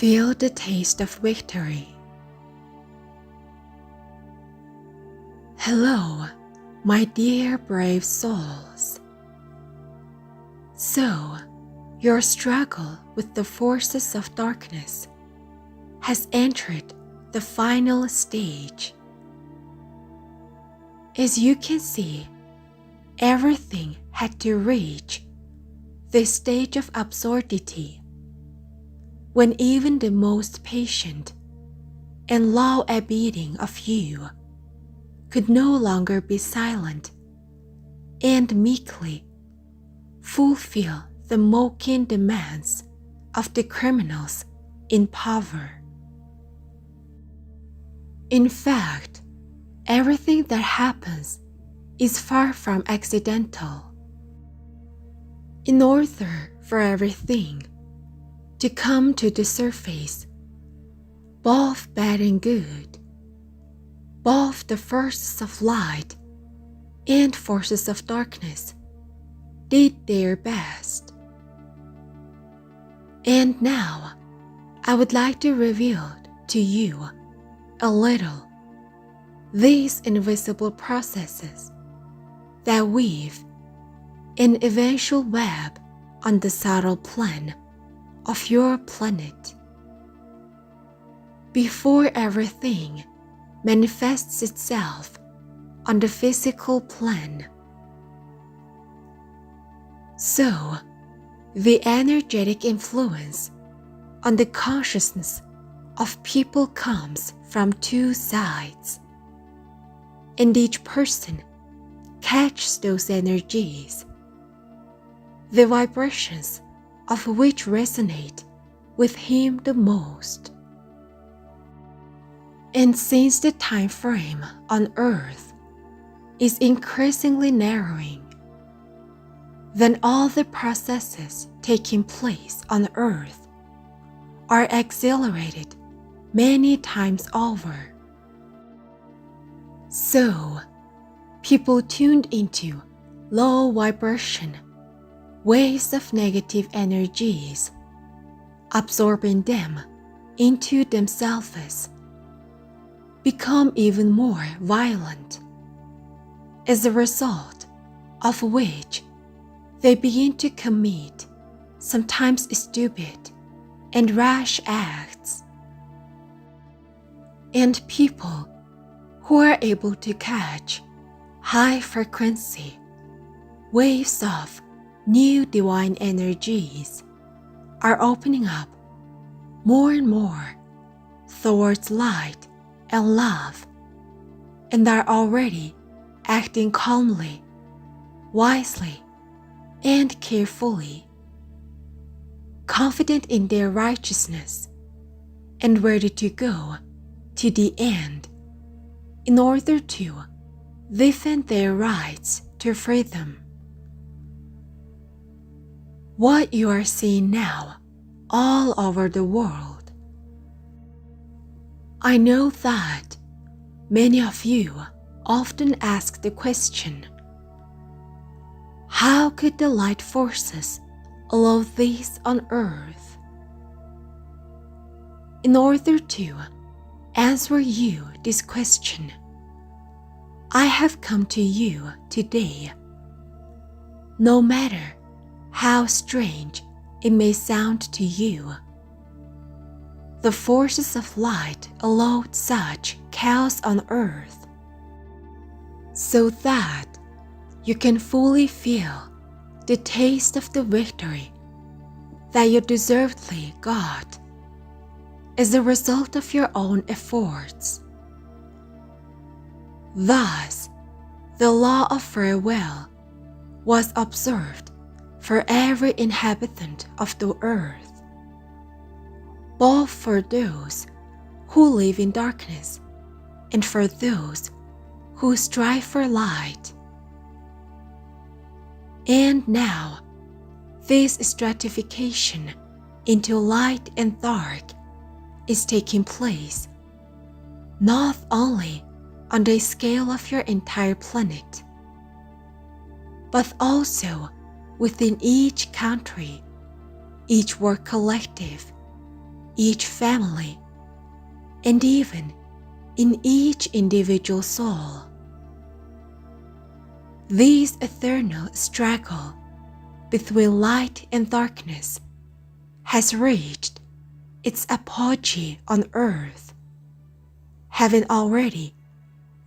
Feel the taste of victory. Hello, my dear brave souls. So, your struggle with the forces of darkness has entered the final stage. As you can see, everything had to reach this stage of absurdity when even the most patient and law-abiding of you could no longer be silent and meekly fulfill the mocking demands of the criminals in power. In fact, everything that happens is far from accidental. In order for everything to come to the surface, both bad and good, both the forces of light and forces of darkness did their best. And now, I would like to reveal to you a little these invisible processes that weave an eventual web on the subtle plane of your planet. Before everything manifests itself on the physical plane. So, the energetic influence on the consciousness of people comes from two sides, and each person catches those energies, the vibrations of which resonate with him the most. And since the time frame on Earth is increasingly narrowing, then all the processes taking place on Earth are accelerated many times over. So, people tuned into low vibration waves of negative energies, absorbing them into themselves, become even more violent, as a result of which they begin to commit sometimes stupid and rash acts. And people who are able to catch high-frequency waves of new divine energies are opening up more and more towards light and love, and are already acting calmly, wisely, and carefully, confident in their righteousness and ready to go to the end in order to defend their rights to freedom. What you are seeing now all over the world, I know that many of you often ask the question, how could the light forces allow this on Earth? In order to answer you this question, I have come to you today. No matter how strange it may sound to you, the forces of light allowed such chaos on Earth, so that you can fully feel the taste of the victory that you deservedly got as a result of your own efforts. Thus, the law of farewell was observed for every inhabitant of the earth, both for those who live in darkness and for those who strive for light. And now, this stratification into light and dark is taking place not only on the scale of your entire planet, but also within each country, each work collective, each family, and even in each individual soul. This eternal struggle between light and darkness has reached its apogee on earth, having already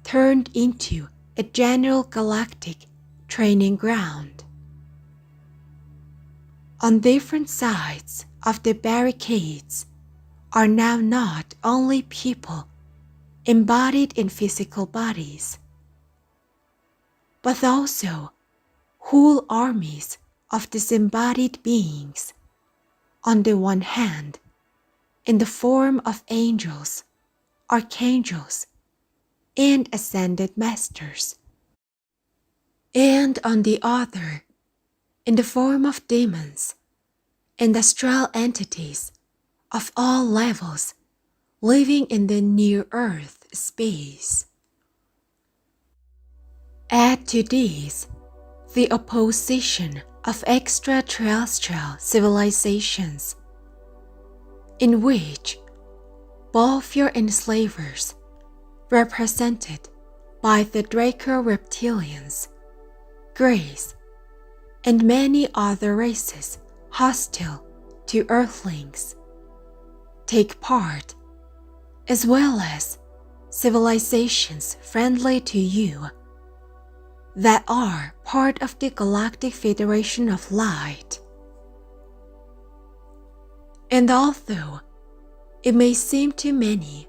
turned into a general galactic training ground. On different sides of the barricades are now not only people embodied in physical bodies, but also whole armies of disembodied beings, on the one hand, in the form of angels, archangels, and ascended masters, and on the other, in the form of demons and astral entities of all levels living in the near-Earth space. Add to these the opposition of extraterrestrial civilizations, in which both your enslavers, represented by the Draco reptilians, Greys, and many other races hostile to Earthlings, take part, as well as civilizations friendly to you that are part of the Galactic Federation of Light. And although it may seem to many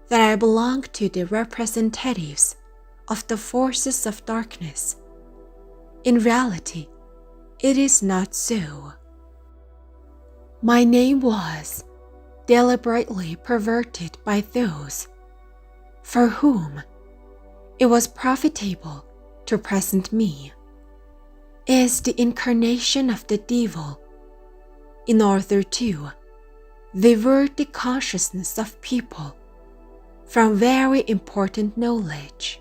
that I belong to the representatives of the forces of darkness, in reality, it is not so. My name was deliberately perverted by those for whom it was profitable to present me as the incarnation of the devil, in order to divert the consciousness of people from very important knowledge.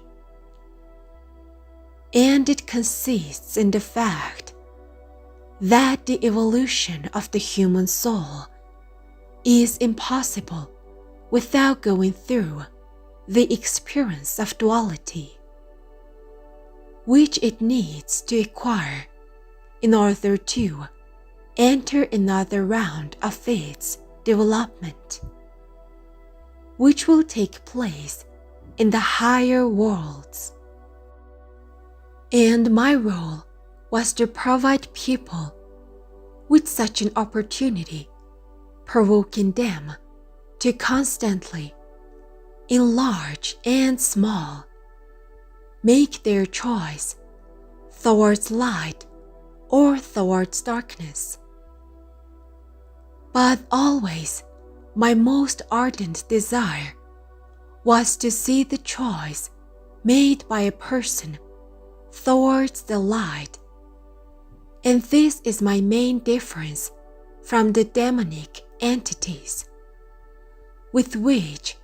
And it consists in the fact that the evolution of the human soul is impossible without going through the experience of duality, which it needs to acquire in order to enter another round of its development, which will take place in the higher worlds. And my role was to provide people with such an opportunity, provoking them to constantly, in large and small, make their choice towards light or towards darkness. But always my most ardent desire was to see the choice made by a person towards the light, and this is my main difference from the demonic entities with which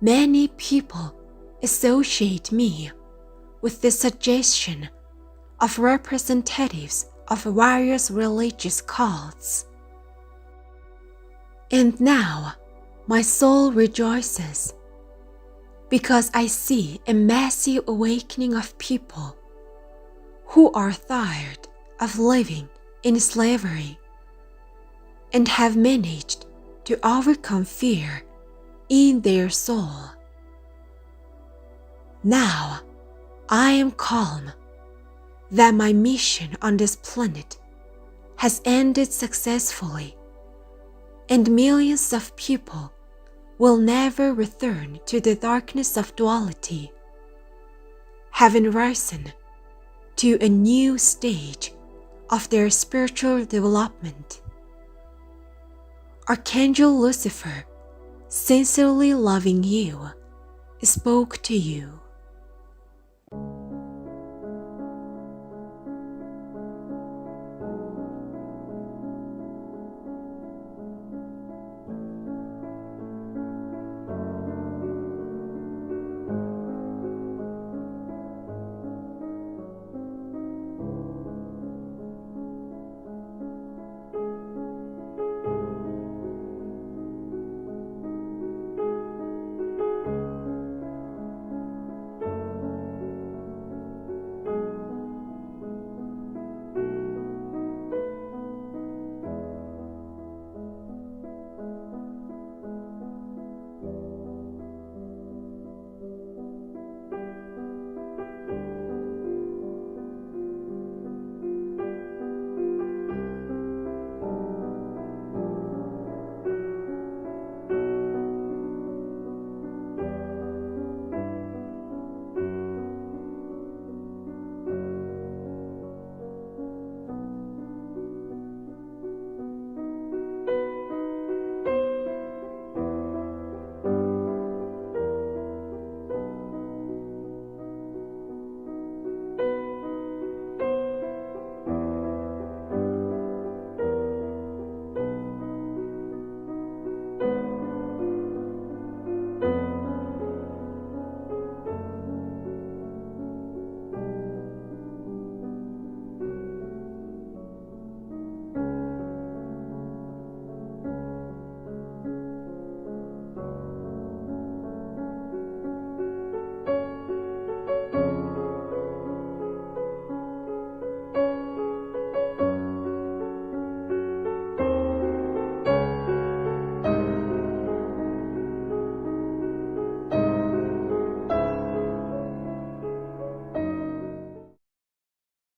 many people associate me, with the suggestion of representatives of various religious cults. And now my soul rejoices because I see a massive awakening of people who are tired of living in slavery and have managed to overcome fear in their soul. Now I am calm that my mission on this planet has ended successfully, and millions of people will never return to the darkness of duality, having risen to a new stage of their spiritual development. Archangel Lucifer, sincerely loving you, spoke to you.